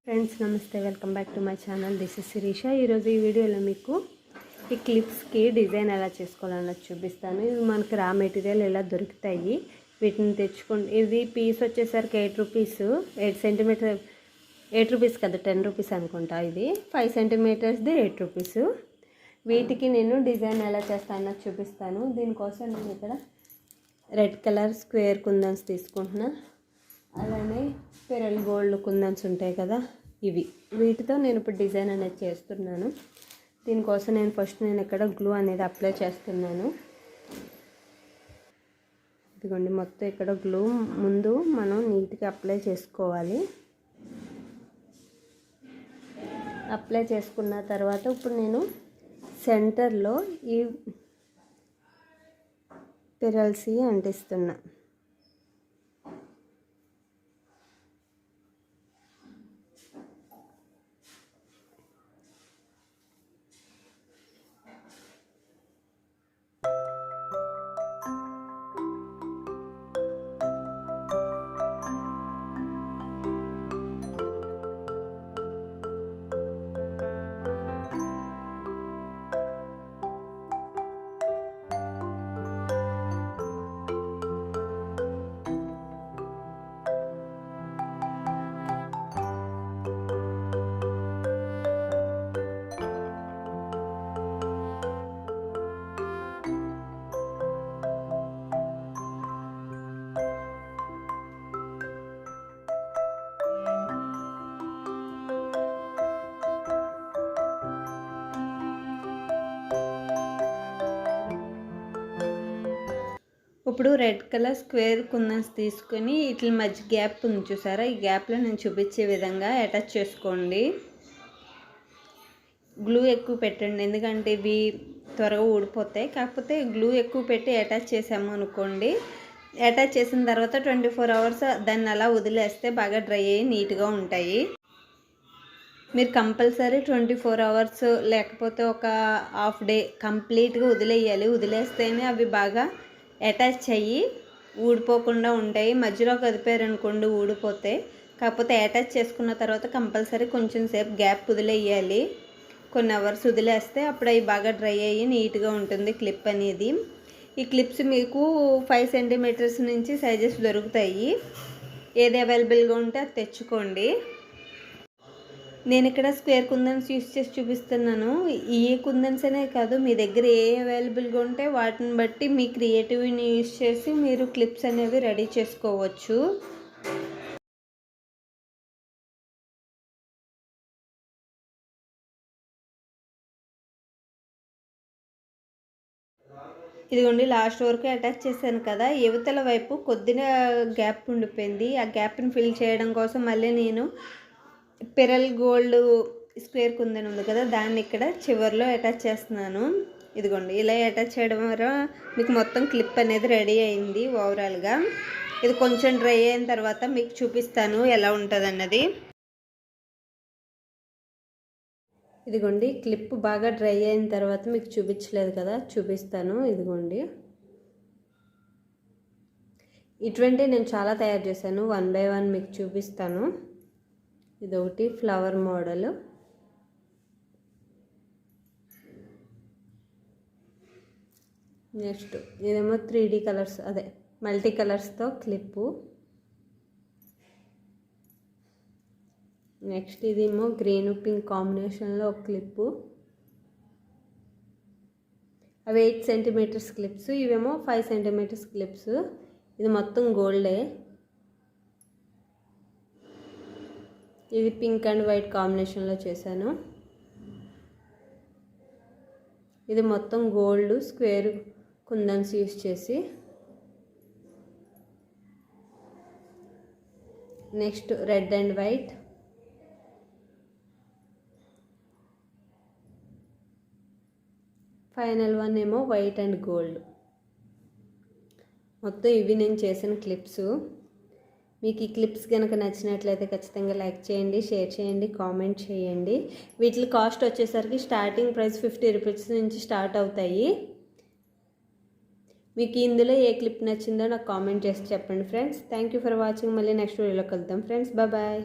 Friends నమస్తే, welcome back to my channel. This is Shirisha. ఈరోజు ఈ వీడియోలో మీకు ఈ క్లిప్స్కి డిజైన్ ఎలా చేసుకోవాలన్నది చూపిస్తాను. ఇవి మనకి రా మెటీరియల్ ఎలా దొరుకుతాయి, వీటిని తెచ్చుకోండి. ఇది పీస్ వచ్చేసరికి 8 రూపీస్, 8 సెంటీమీటర్, 8 రూపీస్ కదా, 10 రూపీస్ అనుకుంటా. ఇది 5 సెంటీమీటర్స్ది 8 రూపీస్. వీటికి నేను డిజైన్ ఎలా చేస్తానో చూపిస్తాను. దీనికోసం నేను ఇక్కడ రెడ్ కలర్ స్క్వేర్ కుందన్స్ తీసుకుంటున్నా. అలానే పెరల్ గోల్డ్ కుందన్స్ ఉంటాయి కదా, వీటితో నేను ఇప్పుడు డిజైన్ అనేది చేస్తున్నాను. దీనికోసం నేను ఇక్కడ గ్లూ అనేది అప్లై చేస్తున్నాను. ఇదిగోండి, మొత్తం ఇక్కడ గ్లూ ముందు మనం నీట్గా అప్లై చేసుకోవాలి. అప్లై చేసుకున్న తర్వాత ఇప్పుడు నేను సెంటర్లో ఈ పెరల్స్ అంటిస్తున్నా. ఇప్పుడు రెడ్ కలర్ స్క్వేర్ కుందన్స్ తీసుకొని వీటి మధ్య గ్యాప్ ఉంది చూసారా, ఈ గ్యాప్లో నేను చూపించే విధంగా అటాచ్ చేసుకోండి. గ్లూ ఎక్కువ పెట్టండి, ఎందుకంటే ఇవి త్వరగా ఊడిపోతాయి. కాకపోతే గ్లూ ఎక్కువ పెట్టి అటాచ్ చేసాము అనుకోండి, అటాచ్ చేసిన తర్వాత 24 అవర్స్ దాన్ని అలా వదిలేస్తే బాగా డ్రై అయ్యి నీట్గా ఉంటాయి. మీరు కంపల్సరీ 24 అవర్స్ లేకపోతే ఒక హాఫ్ డే కంప్లీట్గా వదిలేయాలి. వదిలేస్తేనే అవి బాగా అటాచ్ అయ్యి ఊడిపోకుండా ఉంటాయి. మధ్యలో కదిపారనుకోండి ఊడిపోతాయి. కాకపోతే అటాచ్ చేసుకున్న తర్వాత కంపల్సరీ కొంచెం సేపు గ్యాప్ వదిలేయాలి. కొన్ని అవర్స్ వదిలేస్తే అప్పుడు అవి బాగా డ్రై అయ్యి నీట్గా ఉంటుంది క్లిప్ అనేది. ఈ క్లిప్స్ మీకు 5 సెంటీమీటర్స్ నుంచి సైజెస్ దొరుకుతాయి. ఏది అవైలబుల్గా ఉంటే అది తెచ్చుకోండి. నేను ఇక్కడ స్క్వేర్ కుందన్స్ యూస్ చేసి చూపిస్తున్నాను. ఈ కుందన్స్ అనే కాదు, మీ దగ్గర ఏ అవైలబుల్గా ఉంటే వాటిని బట్టి మీ క్రియేటివ్ని యూస్ చేసి మీరు క్లిప్స్ అనేవి రెడీ చేసుకోవచ్చు. ఇదిగోండి, లాస్ట్ వరకు అటాచ్ చేశాను కదా, యువతల వైపు కొద్దిగా గ్యాప్ ఉండిపోయింది. ఆ గ్యాప్ని ఫిల్ చేయడం కోసం మళ్ళీ నేను పెరల్ గోల్డ్ స్క్వేర్ కుందన్ ఉంది కదా, దాన్ని ఇక్కడ చివర్లో అటాచ్ చేస్తున్నాను. ఇదిగోండి, ఇలా అటాచ్ చేయడం వల్ల మీకు మొత్తం క్లిప్ అనేది రెడీ అయింది ఓవరాల్గా. ఇది కొంచెం డ్రై అయిన తర్వాత మీకు చూపిస్తాను ఎలా ఉంటుంది అన్నది. ఇదిగోండి, క్లిప్ బాగా డ్రై అయిన తర్వాత మీకు చూపించలేదు కదా, చూపిస్తాను. ఇదిగోండి, ఇటువంటి నేను చాలా తయారు చేశాను. 1 బై 1 మీకు చూపిస్తాను. ఇదొకటి ఫ్లవర్ మోడల్, నెక్స్ట్ ఇదేమో 3D కలర్స్, అదే మల్టీ కలర్స్తో క్లిప్పు. నెక్స్ట్ ఇదేమో గ్రీన్ పింక్ కాంబినేషన్లో ఒక క్లిప్పు. అవి 8 సెంటీమీటర్స్ క్లిప్స్, ఇవేమో 5 సెంటీమీటర్స్ క్లిప్స్. ఇది మొత్తం గోల్డే. ఇది పింక్ అండ్ వైట్ కాంబినేషన్లో చేశాను. ఇది మొత్తం గోల్డ్ స్క్వేర్ కుందన్స్ యూస్ చేసి. Next red and white. Final one ఏమో వైట్ అండ్ గోల్డ్. మొత్తం ఇవి నేను చేసిన క్లిప్స్. మీకు ఈ క్లిప్స్ కనుక నచ్చినట్లయితే ఖచ్చితంగా లైక్ చేయండి, షేర్ చేయండి, కామెంట్ చేయండి. వీటి కాస్ట్ వచ్చేసరికి స్టార్టింగ్ ప్రైస్ 50 రూపీస్ నుంచి స్టార్ట్ అవుతాయి. మీకు ఇందులో ఏ క్లిప్ నచ్చిందో నాకు కామెంట్ చేసి చెప్పండి friends. Thank you for watching. మళ్ళీ నెక్స్ట్ వీడియోలో కలుద్దాం ఫ్రెండ్స్. బాయ్.